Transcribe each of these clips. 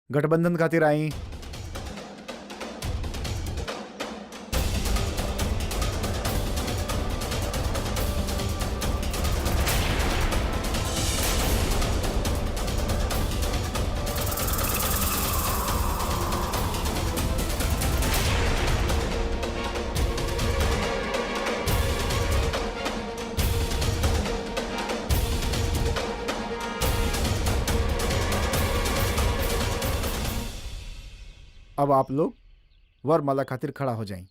गठबंधन खातीर आई। अब आप लोग वरमाला खातिर खड़ा हो जाएं।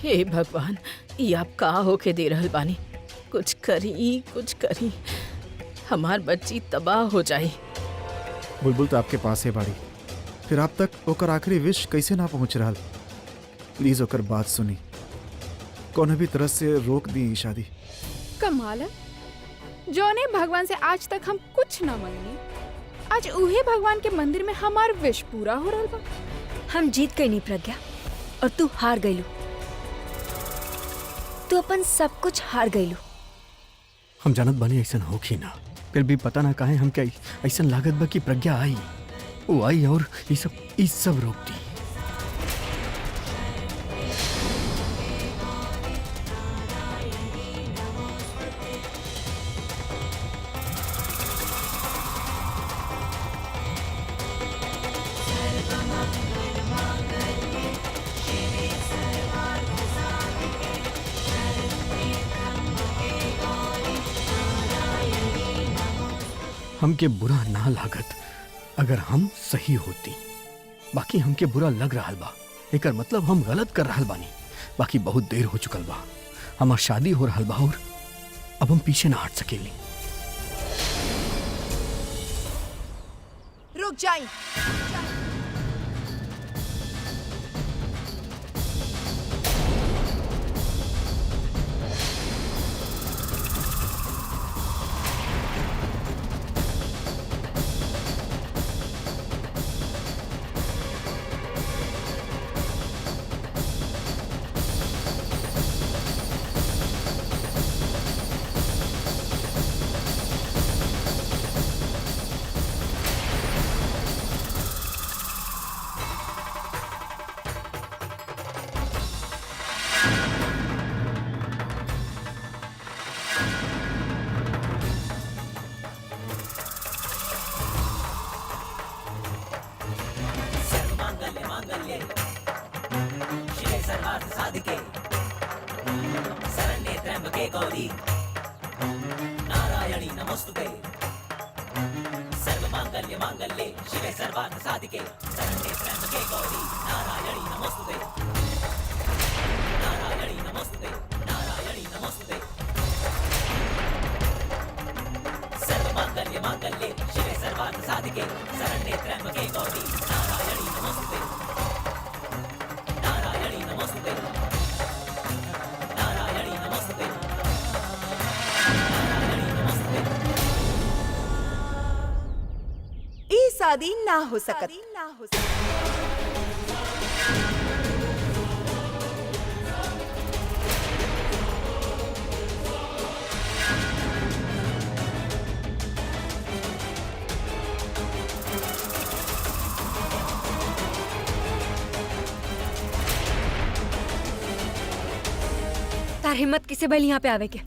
हे भगवान, ये आप का होके दे रहल बानी। कुछ करी, हमार बच्ची तबाह हो जाई। बुलबुल तो आपके पास है बाड़ी, फिर आप तक ओकर आखिरी विश कैसे ना पहुंच रहा। प्लीज ओकर बात सुनी, कोनो भी तरह से रोक दी शादी। कमाल है, जौने भगवान से आज तक हम कुछ ना मांगनी, आज उहे भगवान के मंदिर में हमार विश पूरा हो रहा बा। हम जीत गई नहीं प्रज्ञा, और तू हार गईलू। तू अपन सब कुछ हार गईलू। हम जानत बानी ऐसा होखी ना, फिर भी पता ना काहे हम क्या ऐसा लागत बा कि प्रज्ञा आई, वो आई और ये सब रोक दी। हमके बुरा ना लागत अगर हम सही होती, बाकी हमके बुरा लग रहा बा। एकर मतलब हम गलत कर रहा बानी। बाकी बहुत देर हो चुकल बा, हमार शादी हो रहा बा और अब हम पीछे ना हट सकेली। रुक जाई। नारायणी नमोस्तुते, सर्वमांगल्य मांगल्ये शिवे सर्वार्थ साधिके, शरण्ये त्र्यंबके गौरी नारायणी नमोस्तुते, नारायणी नमोस्तुते, नारायणी नमोस्तुते, सर्वमांगल्य मांगल्ये शिवे सर्वार्थ साधिके, शरण्ये त्र्यंबके गौरी नारायणी नमोस्तुते, नारायणी नमोस्तुते, नारायणी नमोस्तुते, नारायणी नमोस्तुते। ई शादी ना हो सकत। तार हिम्मत किसे भइल यहाँ पे आवे के?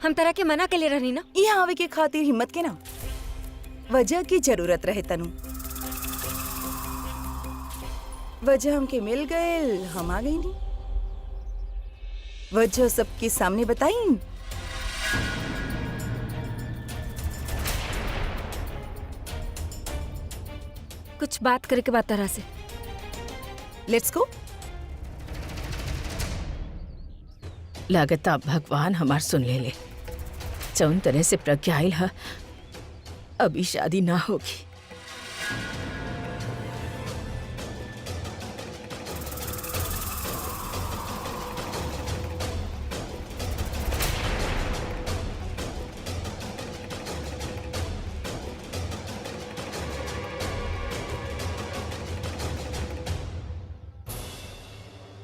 हम तरह के मना के लिए रहनी ना। यहाँ आवे के खातिर हिम्मत के ना वजह की जरूरत रहे तनु। वजह हमके मिल गए, हम आ गई नहीं। वजह सबके सामने बताई। कुछ बात करे के बाद तरह से। Let's go. लागत आप भगवान हमार सुन ले। जौन तरह से प्रज्ञा आइल है, अभी शादी ना होगी।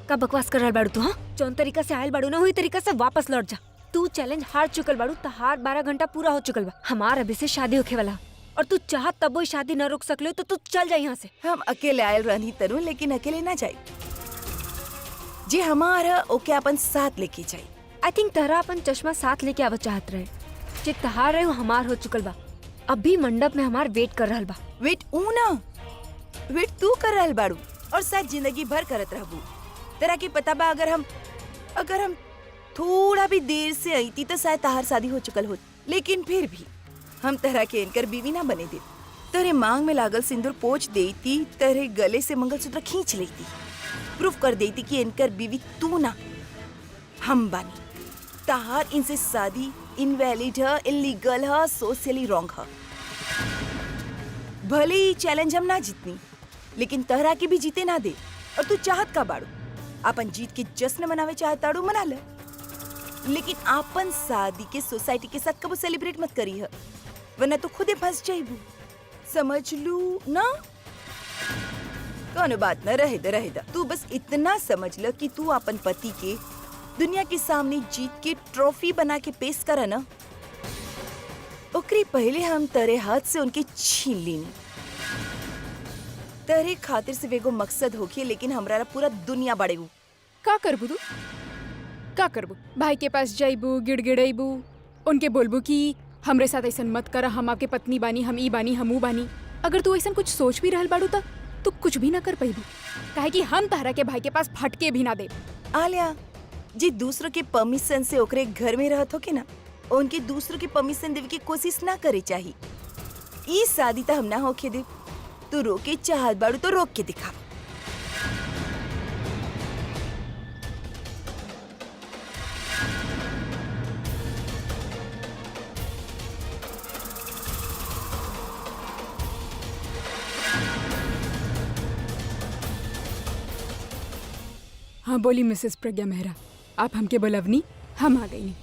का बकवास कर रहल बाड़ू तू? हाँ, जौन तरीका से आयल बाड़ू ना वही तरीका से वापस लौट जा। तू चैलेंज हार चुकल बाड़ू, तहार 12 घंटा पूरा हो चुकल बा। हमार अभी से शादी होखे वाला, और तू चाहत तब वो शादी न रोक सकले तो तू चल जा यहाँ से। हम अकेले आयल रहनी तनु, लेकिन अकेले ना जाई। जे हमारा ओके अपन साथ लेके जाई। आई थिंक तहरा अपन चश्मा साथ लेके आवत चाहत रहे। जे तहार रहे वो हमार हो चुकल बा। अभी मंडप में हमार वेट कर रहल बा। वेट ऊ ना, वेट तू कर रहल बाड़ू, और शायद जिंदगी भर करत रहबू। तेरा की पता बा, अगर हम थोड़ा भी देर से आई थी तो शायद तहार शादी हो चुकल होत। लेकिन फिर भी हम तरह के इनकर बीवी ना बने दे। तेरे मांग में लागल सिंदूर पोंछ देती, तेरे गले से मंगलसूत्र खींच लेती, प्रूफ कर देती कि इनकर बीवी तू ना हम बानी। तहार इनसे शादी इनवैलिड है, इलीगल है, सोशली रॉन्ग है। भले ही चैलेंज हम ना जीतनी, लेकिन तहरा के भी जीते ना दे। और तू चाहत का बाड़ू अपन जीत के जश्न मनावे चाहताड़ू, मना ले। लेकिन अपन शादी के सोसाइटी के साथ कबो सेलिब्रेट मत करी है, वरना तो खुदे फंस जाइबू। समझ लू ना? कौन बात न, रहे दे। तू बस इतना समझ ल कि तू अपन पति के दुनिया के सामने जीत के ट्रॉफी बना के पेश करा ना, ओकरी पहले हम तेरे हाथ से उनके छीन लेनी। तेरे खातिर से एगो मकसद होके, लेकिन हमरा पूरा दुनिया बढ़ेगू। का करबू तू? का करबू? भाई के पास जाइबू, गिड़गिड़ाइबू, उनके बोलबू कि हमरे साथ ऐसा मत कर, हम आपके पत्नी बानी, हम ई बानी, हम ऊ बानी। अगर तू ऐसा कुछ सोच भी रहल बाड़ू त तू कुछ भी ना कर पाइबू, काहे कि हम तहरा के भाई के पास फटके भी ना दे। आलिया जी दूसरों के परमिशन से ओकरे घर में रहत हो के ना, उनके दूसरों के परमिशन देवे की कोशिश ना करे चाहिए। ई शादी तो हम ना होके दे। तू रोके चाहत बाड़ू तो रोक के दिखा। हाँ बोली मिसेस प्रज्ञा मेहरा, आप हमके बोलवनी, हम आ गई।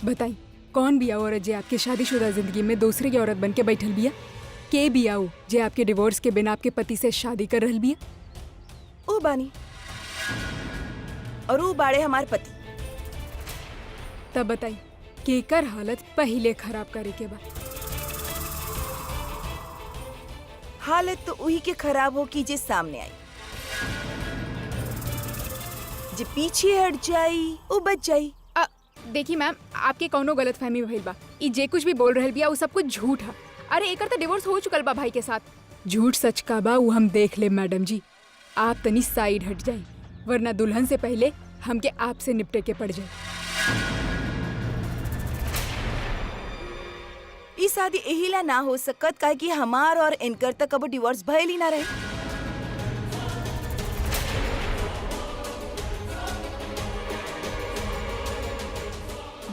बताई कौन बिया औरत जे आपके शादीशुदा जिंदगी में दूसरे की औरत बन के बैठल बिया? के बियाऊ जे आपके डिवोर्स के बिना आपके पति से शादी कर रहल बिया? ओ बानी, और वो बाड़े हमार पति। तब बताई केकर हालत पहले खराब करे के बाद? हालत तो वही के खराब हो की जे सामने आई। जे पीछे हट जाई वो बच जाई। देखी मैम, आपके कौनो गलत फहमी भइल बा। ई जे कुछ भी बोल रहल बिया वो सब कुछ झूठ है। अरे एकर तो डिवोर्स हो चुकल बा भाई के साथ। झूठ सच का बा वो हम देख ले मैडम जी। आप तनी साइड हट जाई, वरना दुल्हन से पहले हमके आपसे निपटे के पड़ जाए। ई शादी एहिला ना हो सकत, काहे कि हमार और इनकर तक कबो डिवोर्स भइल ही ना रहे।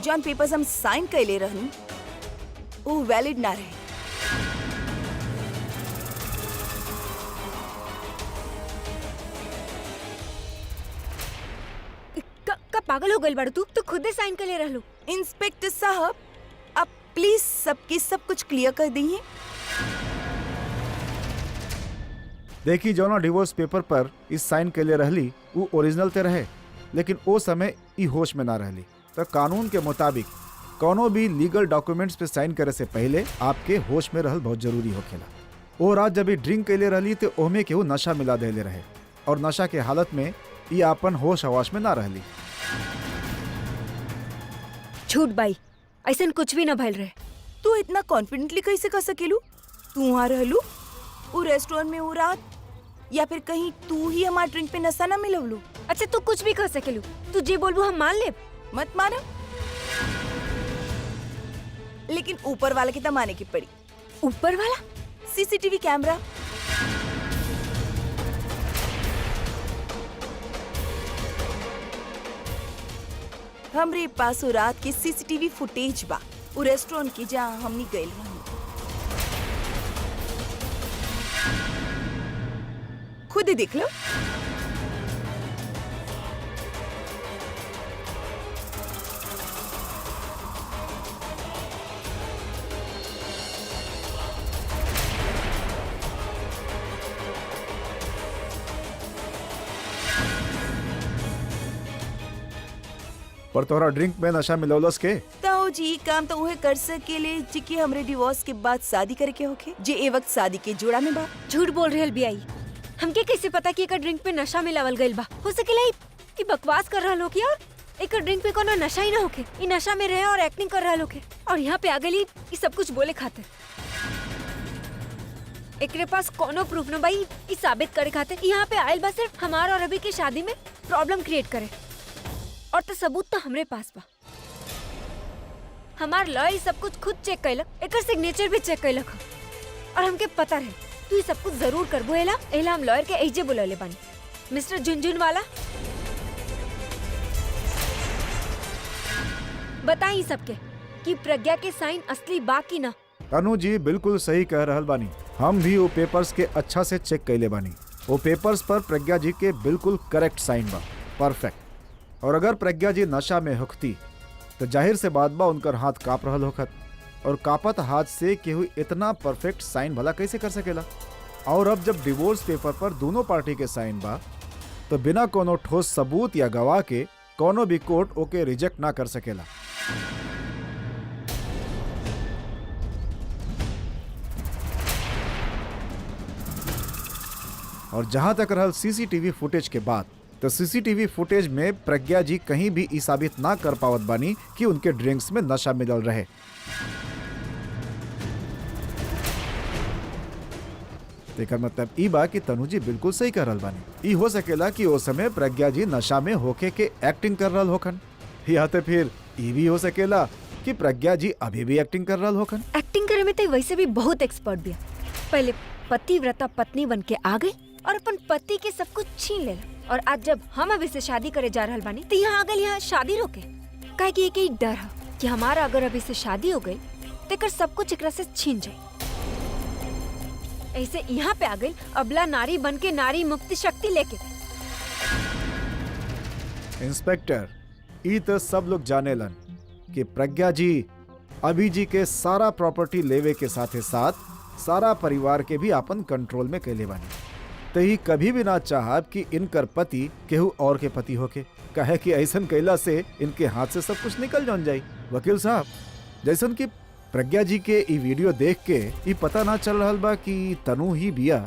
जॉन पेपर्स हम साइन कैले रहनी वो वैलिड ना रहे। का पागल हो गई बाड़ू तू? तो खुदे साइन कर ले रहलू। इंस्पेक्टर साहब, आप प्लीज सबकी सब कुछ क्लियर कर दीजिए। देखी जौना डिवोर्स पेपर पर इस साइन के लिए रहली वो ओरिजिनल ते रहे, लेकिन ओ समय ई होश में ना रहली। तो कानून के मुताबिक कोनो भी लीगल डॉक्यूमेंट्स पे साइन करे से पहले आपके होश में रहल बहुत जरूरी होखेला। ओ रात जब ड्रिंक कैले रहली तो ओमे केहू नशा मिला देले रहे, और नशा के हालत में ये आपन होश हवाश में ना रहली। झूठ बाई, ऐसा कुछ भी ना भइल रहे। तू इतना कॉन्फिडेंटली कैसे कह सकेलू? तू वहाँ रहलू वो रेस्टोरेंट में वो रात, या फिर कहीं तू ही हमार ड्रिंक पे नशा ना मिलवलू? अच्छा तू कुछ भी कह सकेलू, तू जे बोलबू हम मान लेब। मत माना, लेकिन ऊपर वाले की तो माने की पड़ी। ऊपर वाला? CCTV camera. हमरे पास वो रात के सीसीटीवी फुटेज बा, वो रेस्टोरेंट की जहाँ हमनी गइल रहनी। खुद ही देख लो। पर तोहरा ड्रिंक में नशा मिलौलस के? तो जी काम तो उहे कर सकेले जी कि हमरे डिवोर्स के बाद शादी करे के होके, जे ए वक्त शादी के जोड़ा में बा। झूठ बोल रहल बियाई, हमके कैसे पता कि एकर ड्रिंक पे नशा मिलावल गइल बा? हो सकेला ई बकवास कर रहल होके और एकर ड्रिंक पे कोनो नशा ही ना होके, ई नशा में रहे और एक्टिंग कर रहल होके और यहाँ पे आ गइली ई सब कुछ बोले खातिर। एकरे पास कोनो प्रूफ न भाई ई साबित करे खातिर यहाँ पे आयल बा सिर्फ हमार और अभी की शादी में प्रॉब्लम क्रिएट करे, और तो सबूत तो हमरे पास बा। हमार लॉयर सब कुछ खुद चेक कैलक, एकर सिग्नेचर भी चेक कैलक और हमके पता रहे तू ये सब कुछ जरूर करबो। एला हम लॉयर के एजे बुलौले बानी, मिस्टर झुनझुन वाला। बताई सबके कि प्रज्ञा के साइन असली बा की ना। तनु जी बिल्कुल सही कह रहल बानी, हम भी वो पेपर्स के अच्छा से चेक कैले बानी। वो पेपर्स पर प्रज्ञा जी के बिल्कुल करेक्ट साइन बा, परफेक्ट। और अगर प्रज्ञा जी नशा में होखती तो जाहिर से बात बा उनकर हाथ काप रहल होखत, और कापत हाथ से केहू इतना परफेक्ट साइन भला कैसे कर सकेला? और अब जब डिवोर्स पेपर पर दोनों पार्टी के साइन बा तो बिना कोनो ठोस सबूत या गवाह के कोनो भी कोर्ट ओके रिजेक्ट ना कर सकेला। और जहां तक रहल सीसीटीवी फुटेज के बात, तो सीसीटीवी फुटेज में प्रज्ञा जी कहीं भी ई साबित ना कर पावत बानी कि उनके ड्रिंक्स में नशा मिलल रहे। एकर मतलब ई बा कि तनु जी बिल्कुल सही कर रहल बानी। ई हो सकेला कि उस समय प्रज्ञा जी नशा में होके के एक्टिंग कर रहल होखन, या तो फिर ई भी हो सकेला कि प्रज्ञा जी अभी भी एक्टिंग कर रहल होखन। एक्टिंग करे में तो वैसे भी बहुत एक्सपर्ट बिया। पहले पतिव्रता पत्नी बन के आ गई और अपन पति के सब कुछ छीन लेला, और आज जब हम अभी से शादी करे जा रहल बानी तो यहाँ आ गए यहाँ शादी रोके। काहे कि एक ही डर है कि हमारा अगर अभी से शादी हो गई तो एकर सब कुछ एकरा से छीन जाए। ऐसे यहाँ पे आ गई अबला नारी बन के नारी मुक्ति शक्ति लेके। इंस्पेक्टर, ई तो सब लोग जाने लन कि प्रज्ञा जी अभी जी के सारा प्रॉपर्टी लेवे के साथे साथ सारा परिवार के भी अपन कंट्रोल में कैले बानी। तो ही कभी भी ना चाहब कि इनकर पति केहू और के पति होके, कहे कि ऐसन कैला से इनके हाथ से सब कुछ निकल जान जाई। वकील साहब, जैसन कि प्रज्ञा जी के ई वीडियो देख के ई पता ना चल रहल बा कि तनु ही बिया,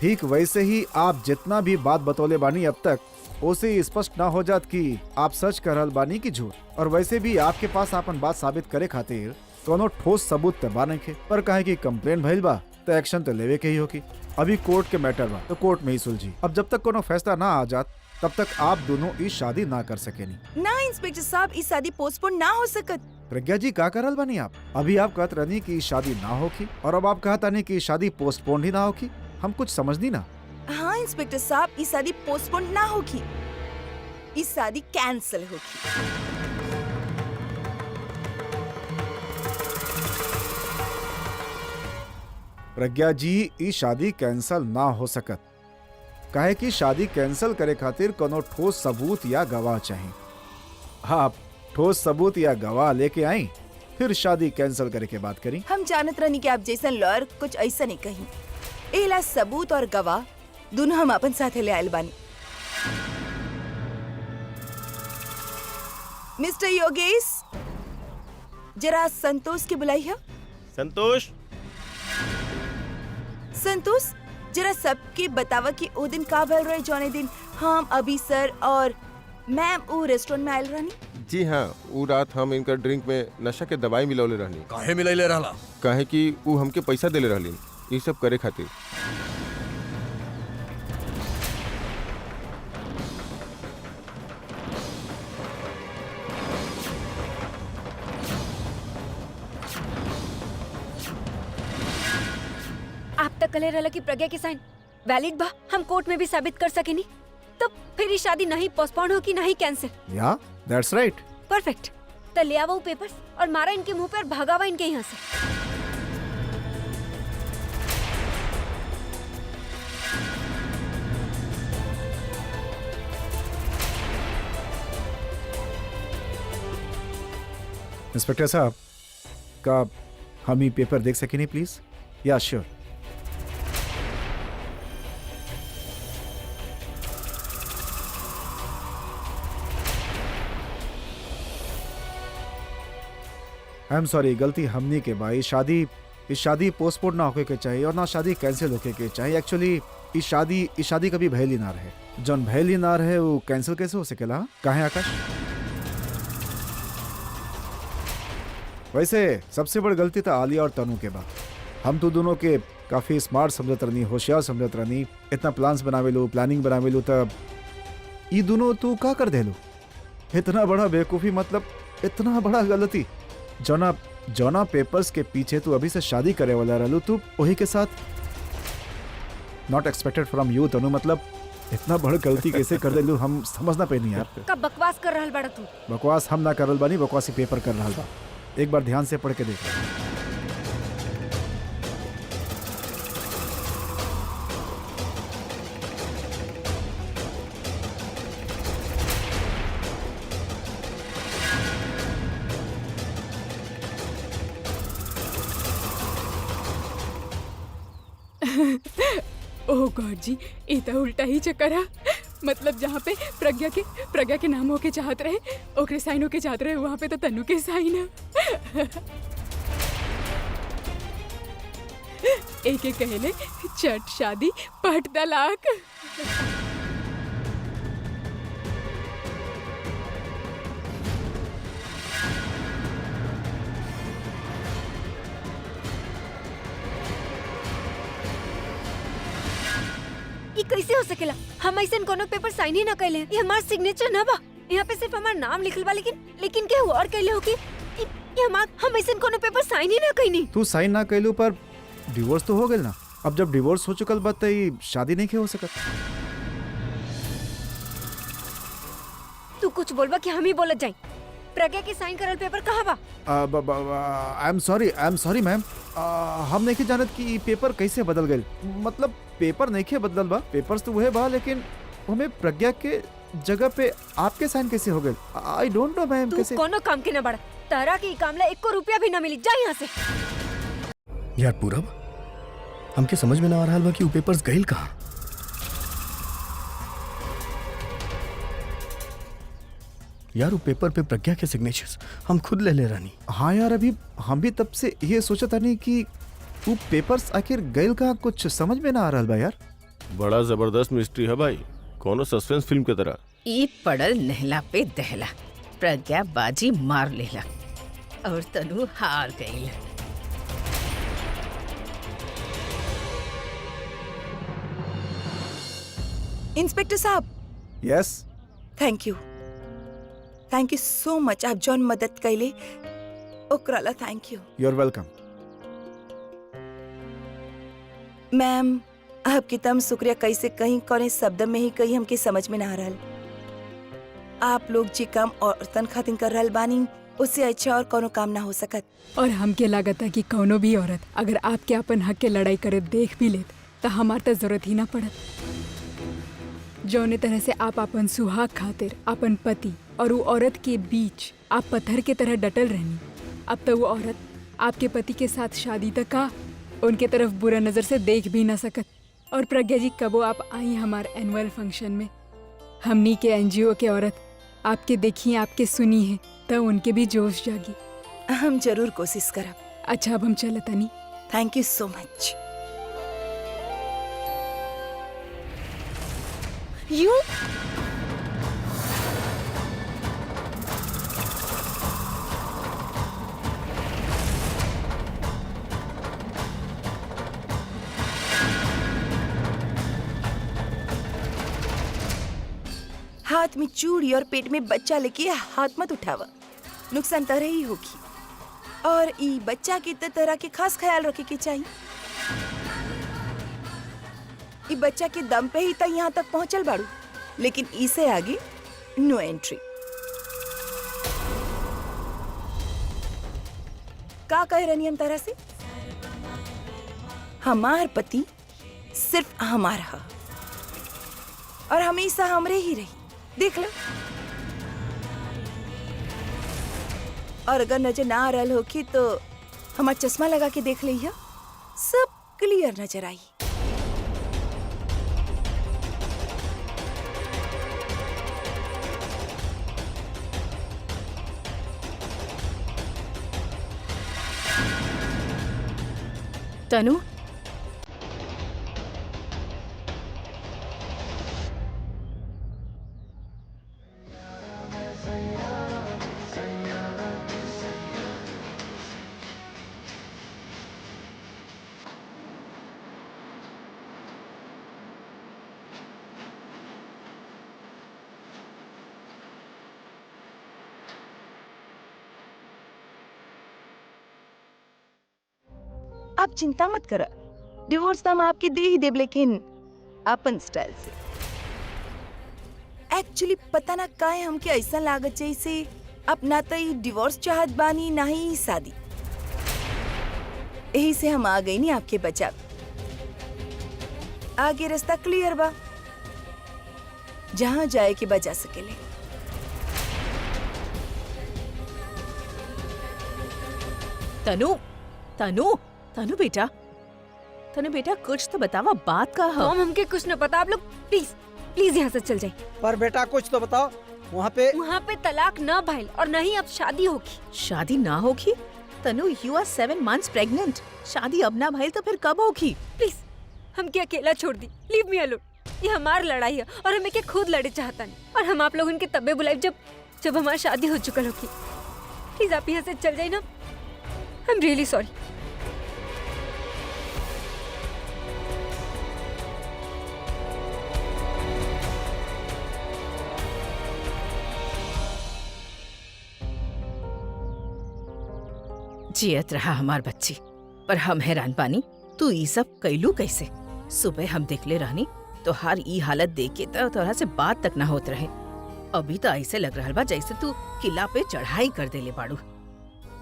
ठीक वैसे ही आप जितना भी बात बतौले बानी अब तक, उसे स्पष्ट ना हो जात कि आप सच कर रहल बानी कि झूठ। और वैसे भी आपके पास अपन बात साबित करे खातिर कोनो ठोस सबूत तो बा नइखे, पर काहे कि कंप्लेन भइल बा तो एक्शन तो लेवे के ही होगी। अभी कोर्ट के मैटर बा तो कोर्ट में ही सुलझी। अब जब तक कोनो फैसला ना आ जात तब तक आप दोनों इस शादी ना कर सकेनी। ना इंस्पेक्टर साहब, इस शादी पोस्टपोन ना हो सकत। प्रज्ञा जी का करल बनी आप? अभी आप कहत रहनी कि शादी ना होगी और अब आप कहता नहीं कि शादी पोस्टपोन ही ना होगी। हम कुछ समझनी ना। हाँ इंस्पेक्टर साहब, इस शादी पोस्टपोन ना होगी, इस शादी कैंसिल होगी। प्रज्ञा जी, ई शादी कैंसल ना हो सकत, काहे कि शादी कैंसल करे खातिर कोनो ठोस सबूत या गवाह चाहिए। हाँ, ठोस सबूत या गवाह लेके आई, फिर शादी कैंसिल करे के बात करी। हम जानत रहनी कि आप जैसा लॉयर कुछ ऐसा नहीं कही। एला सबूत और गवाह दोनों हम अपन साथे ले आयल बानी। मिस्टर योगेश, जरा संतोष के बुलाई है। संतोष, संतोष, जरा सबके बतावा कि ओ दिन का भल रहे जौने दिन हम, अभी सर और मैम वो रेस्टोरेंट में आयल रहनी। जी हाँ, वो रात हम इनका ड्रिंक में नशा के दवाई मिलौले रहनी। काहे मिलैले रहला? काहे कि वो हमके पैसा देले रहलीन ये सब करे खातिर। आप तक कले रहला कि प्रज्ञा के साइन वैलिड बा, हम कोर्ट में भी साबित कर सकेनी, तो फिर ये शादी नहीं पोस्टपोन हो कि नहीं कैंसिल। या दैट्स राइट। परफेक्ट। तो ले आओ पेपर्स और मारा इनके मुंह पे और भागावा इनके यहाँ से। इंस्पेक्टर साहब का हम ये पेपर देख सके नहीं प्लीज? या श्योर। आई एम सॉरी, गलती हमनी के भाई। इस शादी पोस्टपोन ना होके के चाहिए और ना शादी कैंसिल होके के चाहिए। एक्चुअली इस शादी कभी भयली ना रहे। जौन भयली ना रहे वो कैंसिल कैसे हो सकेला? काहे आकाश? वैसे सबसे बड़ी गलती था आलिया और तनु के बाद। हम तो दोनों के काफी स्मार्ट समझत रहनी, होशियार समझत रहनी, इतना प्लान्स बनावेलू, प्लानिंग बनावेलू, तब ये दोनों तू का कर देलू? इतना बड़ा बेवकूफी, मतलब इतना बड़ा गलती। जौना पेपर्स के पीछे तू अभी से शादी करे वाला रहलू, तू वही के साथ नॉट एक्सपेक्टेड फ्रॉम यू तनु। मतलब इतना बड़ गलती कैसे कर देलू, हम समझना पे नहीं यार। कब बकवास कर रहल बड़ा तू? बकवास हम ना करल बानी, बकवासी पेपर कर रहा बा। एक बार ध्यान से पढ़ के देख। ओह गॉड जी, ये तो उल्टा ही चक्कर है। मतलब जहाँ पे प्रज्ञा के नाम होके चाहत रहे, ओकरे साइन होके चाहत रहे, वहाँ पे तो तनु के साइन है। एक एक कहले चट शादी पट तलाक। ये कैसे हो सकेला? हम ऐसे कोनो पेपर साइन ही ना कैले। ये हमार सिग्नेचर ना बा। यहाँ पे सिर्फ हमार नाम लिखल बा, लेकिन क्या और कैले हो कि ये हम ऐसे कोनो पेपर साइन ही ना कैनी। तू साइन ना कैलू पर डिवोर्स तो हो गइल ना। अब जब डिवोर्स हो चुकल बा त ई शादी नहीं के हो सकत। तू कुछ बोलबा कि हम ही बोलत जाई? प्रज्ञा के साइन करल पेपर कहाँ बा? I am sorry ma'am. हम नहीं जानत कि ई पेपर कैसे बदल गइल। मतलब पेपर नहीं के बदलल बा, पेपर्स तो वहे बा, लेकिन हमें प्रज्ञा के जगह पे आपके साइन कैसे हो गइल? I don't know ma'am. तू कैसे? कोनो काम के ना बड़ा। तारा के ई काम ला 1 रुपया भी ना मिली। जा यहाँ से। यार पूरब, हमके समझ में ना आ रहा बा कि वो पेपर्स गइल कहाँ। यार वो पेपर पे प्रज्ञा के सिग्नेचर्स हम खुद ले रानी। हाँ यार, अभी हम भी तब से ये सोचा था नहीं कि वो पेपर्स आखिर गइल कहाँ, कुछ समझ में ना आ रहा बा यार। बड़ा जबरदस्त मिस्ट्री है भाई, कोनो सस्पेंस फिल्म की तरह। ई पड़ल नहला पे दहला। प्रज्ञा बाजी मार लेला और तनु हार गई। इंस्पेक्टर साहब, yes thank you so much. आप जौन मदद कैले ओकराला thank you. You are welcome. Ma'am, आपकी तम शुक्रिया कैसे कहीं कौन शब्द में ही कहीं हमके समझ में ना आ रहल। आप लोग जी काम औरतन खातिर कर रहल बानी, उससे अच्छा और कोनो काम ना हो सकत। और हमके लागत है कि कौनो भी औरत अगर आपके अपन हक के लड़ाई करे देख भी लेत तो हमार तो जरूरत ही ना पड़त। जौने तरह से आप अपन सुहाग खातिर अपन पति और वो औरत के बीच आप पत्थर के तरह डटल रहनी, अब तो वो औरत आपके पति के साथ शादी तक का उनके तरफ बुरा नजर से देख भी ना सकत। और प्रज्ञा जी, कबो आप आई हमारे एनुअल फंक्शन में, हमनी के एनजीओ के औरत आपके देखी, आपके सुनी है, तो उनके भी जोश जागी। हम जरूर कोशिश करब। अच्छा, अब हम चलत तनी। Thank you so much. You हाथ में चूड़ी और पेट में बच्चा लेके हाथ मत उठावा, नुकसान तरह ही होगी। और ई बच्चा की तरह के खास ख्याल रखे के चाहिए। ई बच्चा के दम पे ही तो यहाँ तक पहुँचल बाड़ू, लेकिन इसे आगे नो एंट्री। का कह रही हम तरह से? हमार पति सिर्फ हमारा है और हमेशा हमरे ही रही, देख लो। और अगर नजर ना आ रहा होगी तो हमार चश्मा लगा के देख लिया, सब क्लियर नजर आई। तनु, आप चिंता मत करा, डिवोर्स तो हम आपके दे ही देब, लेकिन अपन स्टाइल से। एक्चुअली पता ना काहे हमके ऐसा लागत जैसे अपना तो ही डिवोर्स चाहत बानी, ना ही शादी। यही से हम आ गई नहीं आपके बचाव। आगे रास्ता क्लियर बा, जहाँ जाए के बचा सकेले। तनु, तनु, तनु बेटा, तनु बेटा कुछ तो बतावा, बात का है। मॉम हमके कुछ न पता, आप लोग प्लीज प्लीज यहाँ से चल जाइए। पर बेटा कुछ तो बताओ, वहाँ पे तलाक न भइल और न ही अब शादी होगी। शादी ना होगी? तनु, यू आर 7 months प्रेग्नेंट। शादी अब ना भइल तो फिर कब होगी? प्लीज हमके अकेला छोड़ दी, लीव मी अलोन। ये हमारी लड़ाई है और हमें के खुद लड़े चाहता नहीं, और हम आप लोगों के तब्बे बुलाए जब हमारी शादी हो चुकल होगी। प्लीज आप यहाँ से चल जाइए ना, आई एम रियली सॉरी। जियत रहा हमार बच्ची, पर हम हैरान पानी तू ई सब कैलू कैसे? सुबह हम देखले रहनी तो हर ई हालत देख के तो तोरा से बात तक ना होत रहे। अभी तो ऐसे लग रहा बा जैसे तू किला पे चढ़ाई कर देले बाड़ू।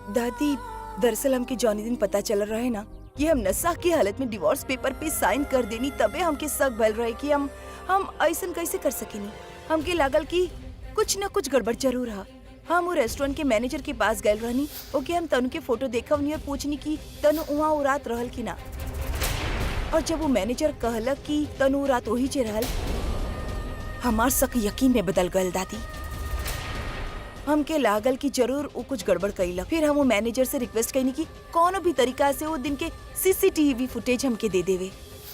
दादी, दरअसल हमके जौनी दिन पता चल रहे ना कि हम नशा की हालत में डिवोर्स पेपर पे साइन कर देनी, तबे हमके शक भल रहे कि हम ऐसा कैसे कर सकेनी। हमके लागल कि कुछ न कुछ गड़बड़ जरूर है। हम वो रेस्टोरेंट के मैनेजर के पास गए रहनी, ओके हम तनु के फोटो देखवनी और पूछनी कि तनु वहाँ वो रात रहल कि ना। और जब वो मैनेजर कहलक कि तनु रात वही चे रहल, हमार शक यकीन में बदल गल दादी। हमके लागल कि जरूर वो कुछ गड़बड़ कइला। फिर हम वो मैनेजर से रिक्वेस्ट कईनी कि कोनो भी तरीका से वो दिन के सीसीटीवी फुटेज हमके दे देवे।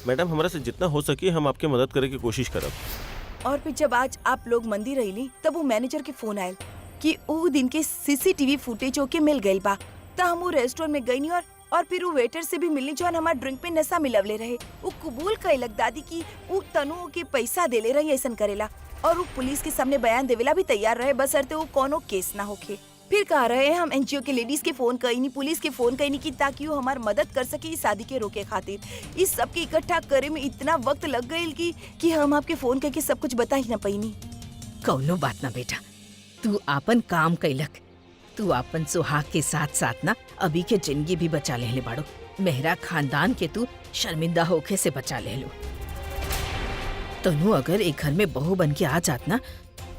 मैडम, हमारा से जितना हो सके हम आपके मदद करे की कोशिश करब। और फिर जब आज आप लोग मंदिर रही तब वो मैनेजर के फोन आयल कि वो दिन के सीसीटीवी फुटेज ओके मिल गइल बा। त हम वो रेस्टोरेंट में गईनी और फिर वो वेटर से भी मिलनी जौन हमार ड्रिंक में नशा मिलवले रहे। वो कबूल कइलक दादी कि वो तनु के पैसा देले रही ऐसन करेला, और वो पुलिस के सामने बयान देवेला भी तैयार रहे, बस अरते वो कोनो केस ना होके। फिर कह रहे हम एनजीओ के लेडीज के फोन कईनी, पुलिस के फोन कईनी कि ताकि वो हमार मदद कर सके इस शादी के रोके खातिर। इस सब के इकट्ठा करे में इतना वक्त लग गइल कि हम आपके फोन करके सब कुछ बता ही ना पैनी। कौनो बात ना बेटा, तू आपन काम कैलक। तू आपन सुहाग के साथ साथ ना अभी के जिंदगी भी बचा ले बाड़ो। मेहरा खानदान के तू शर्मिंदा होके से बचा ले लो। तनु अगर एक घर में बहू बन के आ जात ना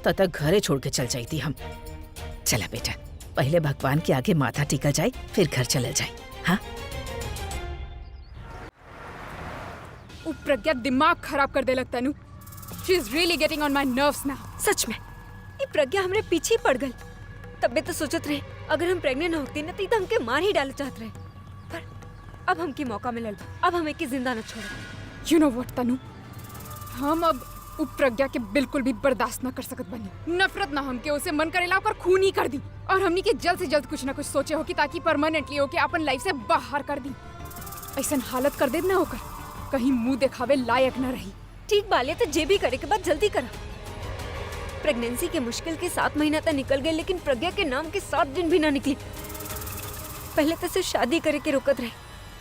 तब घरे छोड़ के चल जाती हम। चला बेटा, पहले भगवान के आगे माथा टिका जाए, फिर घर चला जाए। हाँ, वो प्रज्ञा दिमाग खराब कर दे लगता Tanu. She is really getting on my nerves now. सच में ये प्रज्ञा हमरे पीछे ही पड़ गई। तबे तो सोचत रहे अगर हम प्रेग्नेंट होती ना तो हमके मार ही डाले चाहत रहे, पर अब हमके मौका मिलल, अब हमें की जिंदा न छोड़े। यू नो व्हाट तनु, हम अब वो प्रज्ञा के बिल्कुल भी बर्दाश्त न कर सकत बनी। नफरत ना हमके उसे मन करेला ओकर खून ही कर दी, और हमनी के जल्द से जल्द कुछ ना कुछ सोचे हो कि ताकि परमानेंटली होके अपन लाइफ से बाहर कर दी। ऐसन हालत कर दे ना होकर कहीं मुंह दिखावे लायक न रही। ठीक बाले तो जे भी करे के बाद जल्दी करा। प्रेगनेंसी के मुश्किल के 7 महीना तक निकल गए, लेकिन प्रज्ञा के नाम के 7 दिन भी ना निकली। पहले तो सिर्फ शादी करे के रोकत रहे,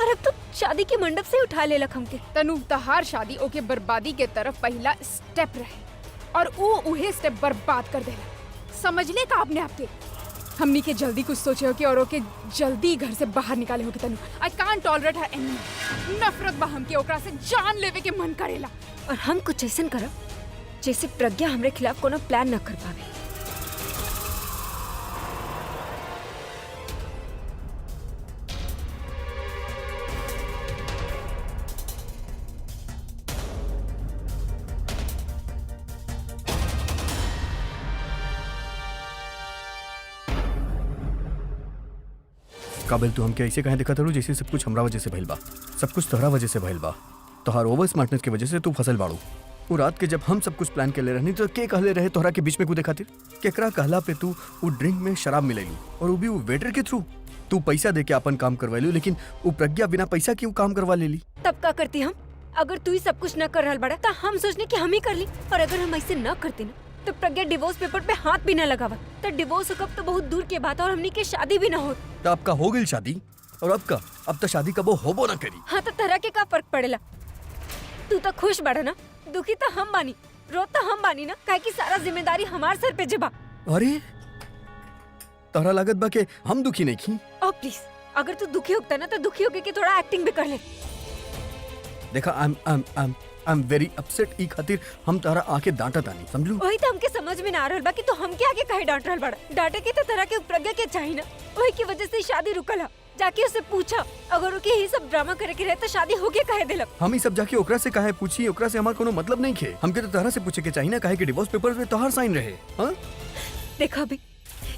और अब तो शादी के मंडप से उठा ले लक हमके। तनु तहार शादी ओके बर्बादी के तरफ पहला स्टेप रहे और वो उहे स्टेप बर्बाद कर देला। समझ ले का आपने आपके हमनी के जल्दी कुछ सोचे हो कि और ओके जल्दी घर से बाहर निकाले हो कि तनु I can't tolerate Har anymore. नफरत बा हमके ओकरा से जान लेवे के मन करेला। और हम कुछ ऐसा करब जैसे प्रज्ञा हमरे खिलाफ कोनो प्लान न कर पावे। काबिल तू हमके ऐसे कहे दिखा तारू जैसे सब कुछ हमरा वजह से भइल बा, सब कुछ तोहरा वजह से भइल बा। तोहार ओवर स्मार्टनेस की वजह से तू फसल बाड़ू। वो रात के जब हम सब कुछ प्लान के ले रहनी तो के कहले रहे तोहरा के बीच में कूदे खातिर? केकरा कहला पे तू वो ड्रिंक में शराब मिलेलू और वो भी वो वेटर के थ्रू? तू पैसा दे के अपन काम करवालू, लेकिन वो प्रज्ञा बिना पैसा क्यों काम करवा लेली? तब का करती हम? अगर तू ही सब कुछ न कर रहल बड़ा तो हम सोचने कि हम ही कर ली, और अगर हम ऐसे न करते ना तो प्रज्ञा डिवोर्स पेपर पे हाथ भी न लगावा। तो डिवोर्स कब तो बहुत दूर के बात, और हमनी के शादी भी न हो। तो आपका हो गई शादी, और अब तो शादी कबो होबो ना करी। हाँ तो तरह के का फर्क पड़ेला? तू तो खुश बड़ा ना, दुखी तो हम बानी, रो तो हम बानी ना, काहे की सारा जिम्मेदारी हमार सर पे जबा। अरे तोहरा लागत बा के हम दुखी नहीं की? ओ प्लीज, अगर तू दुखी होता ना तो दुखी होके कि थोड़ा एक्टिंग भी कर ले। देखा आई एम वेरी अपसेट। ई खातिर हम तारा आके डांटा तानी, समझलू? वही तो हमके समझ में ना आ रहल बा कि तू हमके आगे काहे डांट रहल बड़ा। डांटे के तो तरह के प्रज्ञा के चाहिए ना, वही की वजह से शादी रुकल है। जाके उससे पूछा, अगर ओके ही सब ड्रामा करे के रहे तो शादी होके काहे देलक? हम ही सब जाके ओकरा से काहे पूछी? ओकरा से हमार कोनो मतलब नहीं खे। हमके तो तारा से पूछे के चाहिए ना, काहे कि डिवोर्स पेपर्स पे तोहार साइन रहे। हां देखा भी,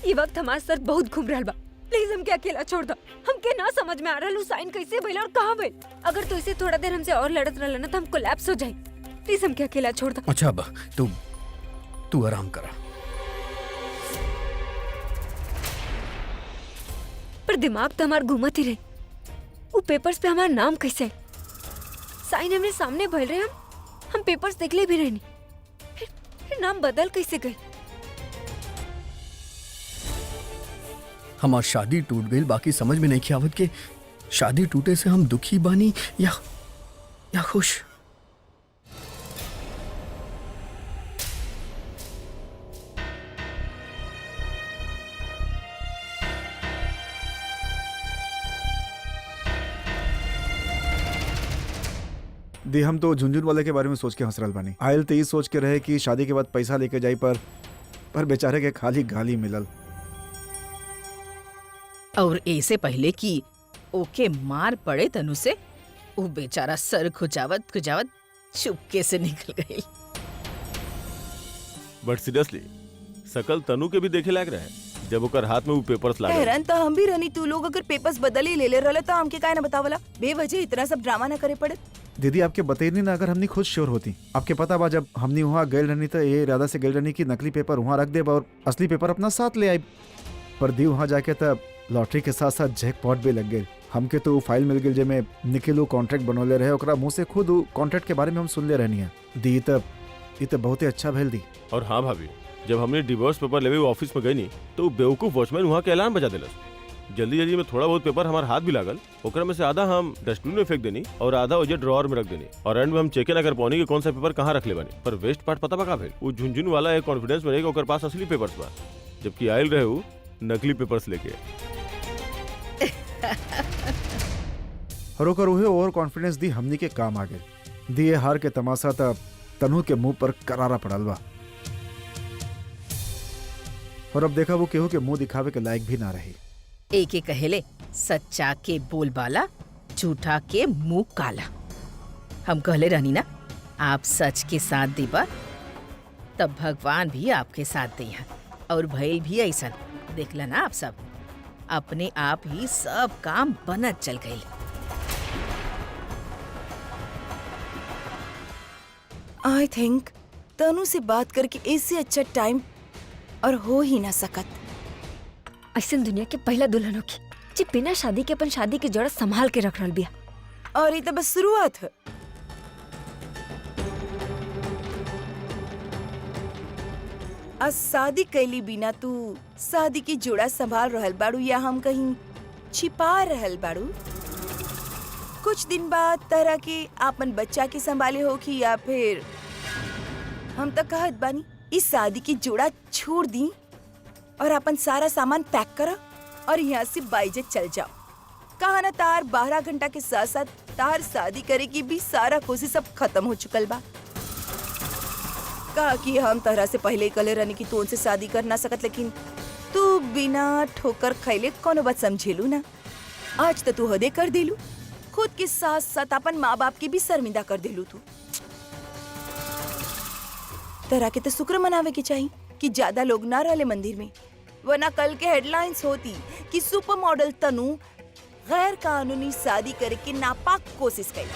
ये वक्त हमार सर बहुत घूम रहल बा। प्लीज हमके अकेला छोड़ दो। हमके ना समझ में आ रहल साइन कैसे भइल और कहां भइल। अगर तू इसे थोड़ा देर हमसे और लड़त रहल ना तो हम कोलैप्स हो जाए। प्लीज हमके अकेला छोड़ दो। अच्छा अब तू आराम करा। पर दिमाग तो हमार घूमत ही रहे। वो पेपर्स पे हमारा नाम कैसे है? साइन हमरे सामने भइल रहे, हम पेपर्स देख ले भी रहे नहीं। फिर नाम बदल कैसे गए? हमार शादी टूट गई, बाकी समझ में नहीं आवत के शादी टूटे से हम दुखी बानी या खुश। दी हम तो झुंझुन वाले के बारे में सोच के हंस रहल बानी। आयल तो ये सोच के रहे कि शादी के बाद पैसा लेके जाई, पर बेचारे के खाली गाली मिलल। और ऐसे पहले कि ओके मार पड़े तनु से, वो बेचारा सर खुजावत चुपके से निकल गई। बट सीरियसली सकल तनु के भी देखे लायक रहे जब ओकर हाथ में वो पेपर्स लागल। हैरान तो हम भी रहनी, तू लोग अगर पेपर्स बदल ही ले रहले तो हमके काहे ना बतावला? बेवजह इतना सब ड्रामा ना करे पड़े। दीदी आपके बतैनी ना, अगर हमनी खुद श्योर होती। आपके पता बा जब हमनी वहाँ गए रहनी तो ये इरादा से गए रहनी कि नकली पेपर वहाँ रख दे और असली पेपर अपना साथ ले आई। पर दी वहाँ जाके तब लॉटरी के साथ साथ जैकपॉट भी लग गए। हमके तो फाइल मिल गई जेमे निखिल कॉन्ट्रैक्ट बनौले रहे, ओकरा मुंह से खुद कॉन्ट्रैक्ट के बारे में हम सुन ले रहनी है। दी तब ये तो बहुत ही अच्छा भेल दी। और हाँ भाभी, जब हमने डिवोर्स पेपर लेवे ऑफिस में गई नहीं तो बेवकूफ वॉचमैन वहाँ के ऐलान बजा दिलस। जल्दी में थोड़ा बहुत पेपर हमारे हाथ भी लागल, ओकरा में से आधा हम डस्टबिन में फेंक देनी और आधा ओजे ड्रॉअर में रख देनी, और एंड में हम चेक ना कर पानी कि कौन सा पेपर कहाँ रख ले बनी। पर वेस्ट पार्ट पता बका भेल, वो झुंझुन वाला एक कॉन्फिडेंस में रहेगा ओकर पास असली पेपर्स बा, जबकि आयल रहे वो नकली पेपर्स लेके। और ओकर उहे ओवर कॉन्फिडेंस दी हमनी के काम आ गए। दिए हार के तमाशा तब तनु के मुंह पर करारा पड़ल बा, और अब देखा वो केहू के मुंह दिखावे के लायक भी ना रही। एक एक कहेले सच्चा के बोलबाला, झूठा के मुंह काला। हम कहले रहनी ना, आप सच के साथ देबा तब भगवान भी आपके साथ दिया, और भइल भी ऐसा। देखला ना आप सब, अपने आप ही सब काम बनत चल गई। आई थिंक तनु से बात करके इससे अच्छा टाइम और हो ही ना सकत। ऐसे दुनिया के पहला दुल्हन होगी जी बिना शादी के अपन शादी की जड़ संभाल के रख रहल बिया। और ये तो बस शुरुआत है। आज शादी कैली बिना तू शादी की जोड़ा संभाल रहल बाड़ू या हम कहीं छिपा रहल बाड़ू? कुछ दिन बाद तरह के आपन बच्चा के संभाले होखी या फिर हम तो कहत बानी इस शादी की जोड़ा छोड़ दी और अपन सारा सामान पैक करा और यहाँ से बाइजे चल जाओ। कहा ना तार 12 घंटा के साथ साथ तार शादी करे की भी सारा कोशिश अब खत्म हो चुकल बा। कहा कि हम तरह से पहले कले रहने की तू उनसे शादी कर ना सकत, लेकिन तू बिना ठोकर खैले कोनो बात समझेलू ना। आज तो तू हदे कर देलू, खुद के साथ साथ अपन माँ बाप की भी शर्मिंदा कर देलू तू। तरह के तो शुक्र मनावे के चाहिए कि ज्यादा लोग ना रहले मंदिर में, वरना कल के हेडलाइंस होती कि सुपर मॉडल तनु गैर कानूनी शादी करे के नापाक कोशिश कैला।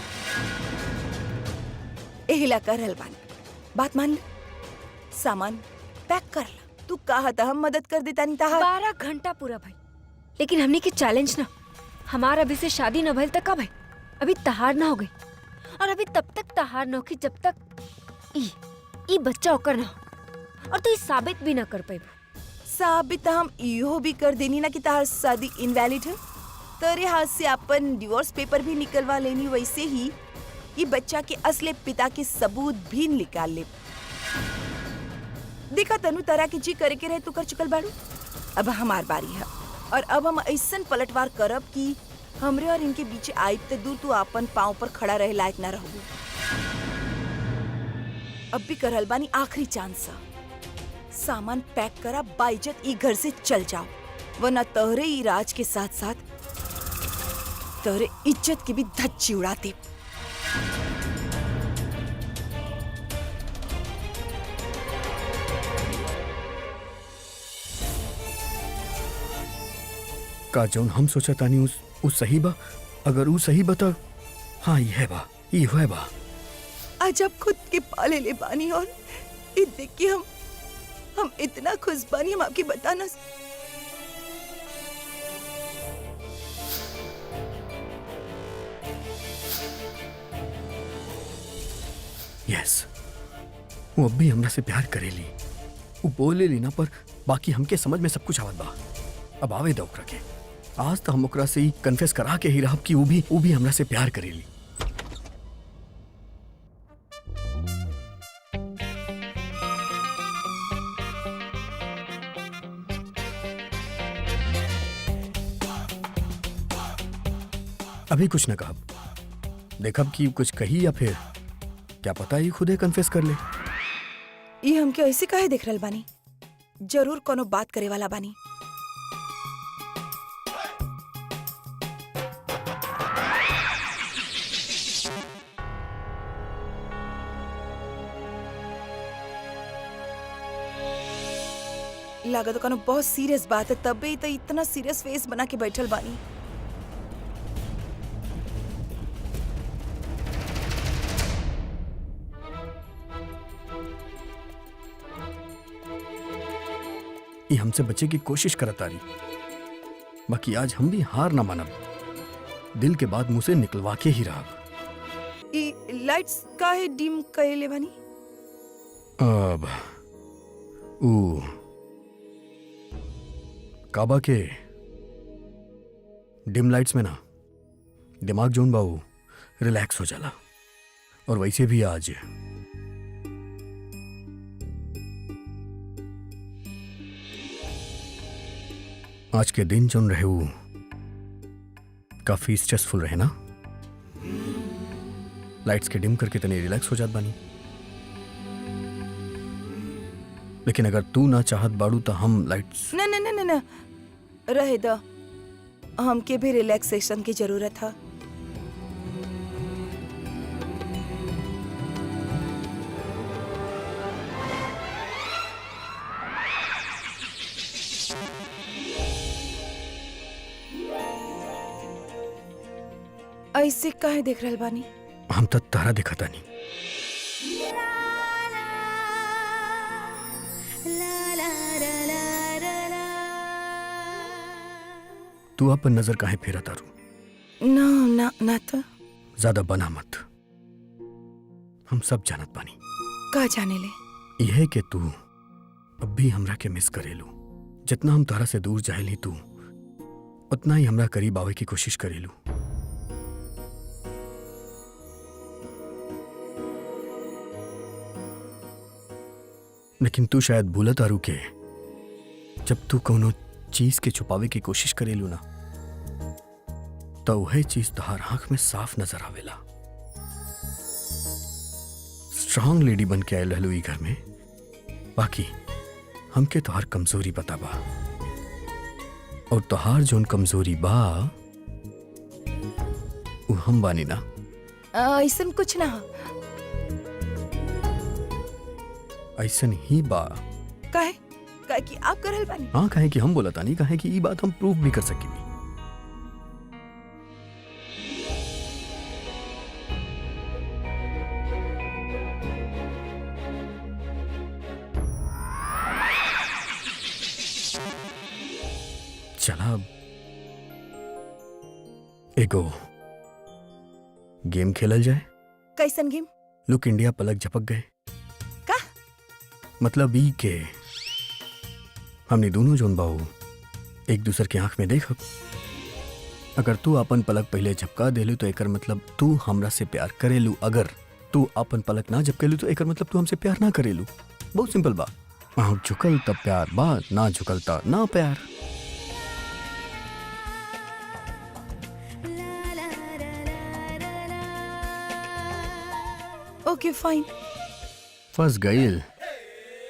एहिला कर रहल बानी, बात मान ले, सामान पैक कर ला। तू कहा था हम मदद कर देता नहीं था। 12 घंटा पूरा भाई, लेकिन हमने के चैलेंज ना, हमारा अभी से शादी न भइल तक भाई अभी तहार ना हो गई, और अभी तब तक तहार न होगी जब तक ई बच्चा होकर ना हो, और तो ये साबित भी ना कर पाए। साबित हम इहो भी कर देनी ना कि तार शादी इनवैलिड है। तेरे हाथ से अपन डिवोर्स पेपर भी निकलवा लेनी, वैसे ही ये बच्चा के असली पिता के सबूत भी निकाल ले। देखा तनु तरह की जी करे के रहे तू कर चुकल बाड़ू, अब हमार बारी है और अब हम ऐसा पलटवार करब कि हमरे और इनके बीच आइब ते दूर तू अपन पाँव पर खड़ा रहे लायक ना रहू। अब भी करल बानी आखिरी चांस, सामान पैक करा, बाइज्जत ई घर से चल जाओ, वरना तहरे ई राज के साथ साथ तहरे इज्जत की भी धज्जी उड़ाते। का जौन हम सोचा तानी उस सही बा? अगर ऊ सही बता, हाँ ये बा, ये है बा। आज अब खुद के पाले ले बानी और ये देख के हम इतना खुश बानी, हम आपकी बताना। यस, वो अब भी हमरा से प्यार करेली, वो बोले ली ना, पर बाकी हमके समझ में सब कुछ आवत बा। अब आवे दा ओकरा के, आज तो हम ओकरा से ही कन्फेस करा के ही रहब कि वो भी हमरा से प्यार करेली। अभी कुछ न कहब, देखब कि कुछ कही या फिर क्या पता ही खुदे कन्फेस कर ले। ये हमके ऐसे काहे देख रहल बानी? जरूर कोनो बात करे वाला बानी। लागत कोनो बहुत सीरियस बात है, तबे तो इतना सीरियस फेस बना के बैठल बानी। ये हमसे बचे की कोशिश करत आ रही, बाकी आज हम भी हार ना मानब, दिल के बाद मुंह से निकलवा के ही रहब। ई लाइट्स काहे डिम कइले बानी? अब ऊ काबा के डिम लाइट्स में ना दिमाग जोन बाऊ रिलैक्स हो जाला, और वैसे भी आज के दिन जोन रहे वो काफी स्ट्रेसफुल रहे ना। लाइट्स के डिम करके तने रिलैक्स हो जात बानी, लेकिन अगर तू ना चाहत बाड़ू तो हम लाइट्स ना ना ना ना ना रहे दा, हमके भी रिलैक्सेशन की जरूरत है। ऐसे काहे देख रहल बानी? हम तो तारा दिखता नहीं। तू अपन नजर काहे फेरा तारू? ना ना ना तो ज्यादा बना मत, हम सब जानत बानी। का जाने ले? यह कि तू अब भी हमरा के मिस करेलू। जितना हम तारा से दूर जाएली तू उतना ही हमरा करीब आवे की कोशिश करेलू। लेकिन तू शायद भूलत आरू के जब तू कोनो चीज के छुपावे की कोशिश करेलू ना तो वही चीज तोहार आंख में साफ नजर आवेला। स्ट्रांग लेडी बन के आयल रहलू ई घर में, बाकी हमके तोहार कमजोरी पता बा, और तोहार जोन कमजोरी बा वो हम बानी ना। ऐसन कुछ ना। ऐसन ही बा। काहे काहे कि आप करल बानी। हाँ, कहे कि हम बोला तानी, कहे कि ई बात हम प्रूफ भी कर सकेनी। चला अब एगो गेम खेलल जाए। कैसन गेम? लुक इंडिया पलक झपक गए। का मतलब ई के हमने दोनों जोन बाऊ एक दूसर के आंख में देखब। अगर तू अपन पलक पहले झपका देलू तो एकर मतलब तू हमरा से प्यार करेलू। अगर तू अपन पलक ना झपकेलू तो एकर मतलब तू हमसे प्यार ना करेलू। बहुत सिंपल बा। आँख झुकल तब प्यार बा, ना झुकल ता ना प्यार। ओके फाइन। फंस गईल।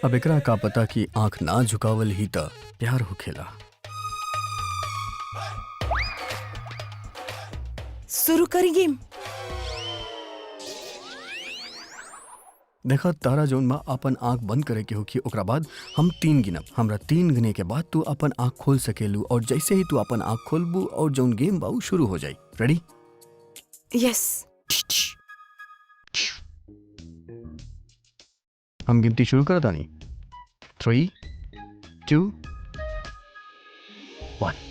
अब एकरा का पता कि आंख ना झुकावल ही त प्यार होखेला। शुरू करी गेम। देखा तारा जोन बा अपन आंख बंद करे के होखी, ओकरा बाद हम 3 गिनब। हमरा 3 गिने के बाद तू अपन आंख खोल सकेलू, और जैसे ही तू अपन आंख खोलबू और जोन गेम बा उ शुरू हो जाई। रेडी? यस। हम गिनती शुरू करता नहीं। 3, 2, 1।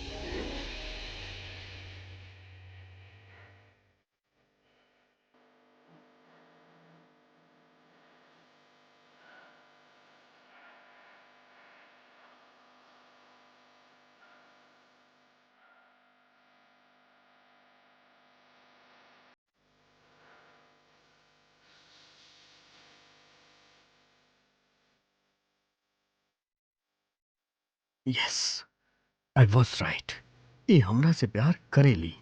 Yes, I was right. ये हमरा से प्यार करेली,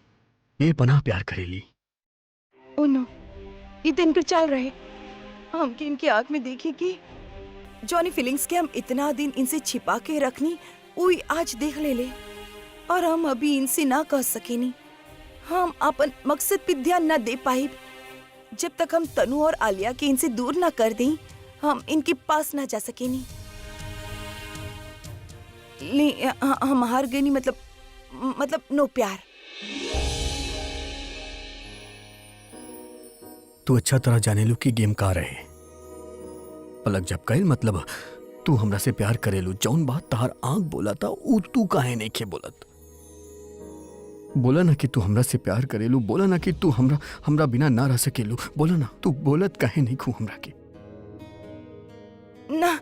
ये पनाह प्यार करेली। ओ नो, ये दिन पर चल रहे। हम कि इनकी आंख में देखी कि जॉनी फीलिंग्स के हम इतना दिन इनसे छिपा के रखनी, उई आज देख ले और हम अभी इनसे ना कह सकेनी। हम अपन मकसद पे ध्यान ना दे पाई। जब तक हम तनु और आलिया के इनसे दूर ना कर दें, हम इनके पास ना जा सकेनी। हम हार गए नहीं, मतलब नो प्यार। तू अच्छा तरह जाने लू कि गेम का रहे। पलक झपकाइल मतलब तू हमरा से प्यार करेलू। जौन बात तार आंख बोला था ऊ तू काहे नहीं के बोलत। बोला ना कि तू हमरा से प्यार करेलू, बोला ना कि तू हमरा बिना ना रह सकेलू, बोला ना। तू बोलत काहे नहीं खू हमरा के? ना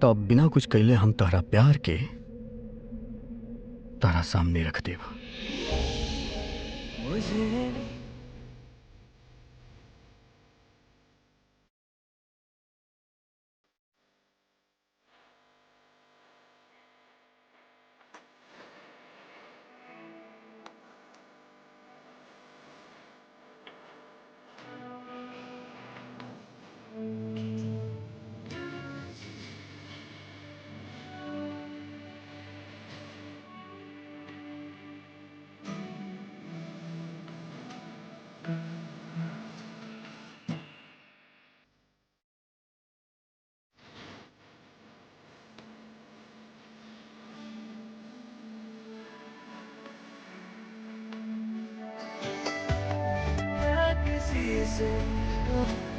तो अब बिना कुछ कहले हम तारा प्यार के तारा सामने रख देव। season.